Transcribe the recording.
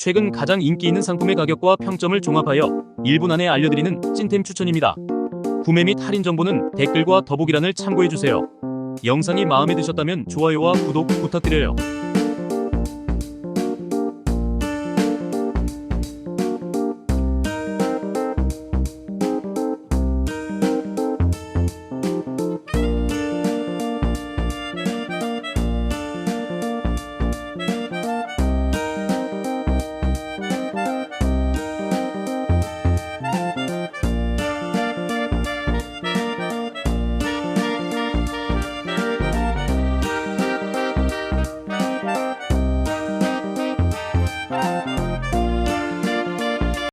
최근 가장 인기 있는 상품의 가격과 평점을 종합하여 1분 안에 알려드리는 찐템 추천입니다. 구매 및 할인 정보는 댓글과 더보기란을 참고해주세요. 영상이 마음에 드셨다면 좋아요와 구독 부탁드려요.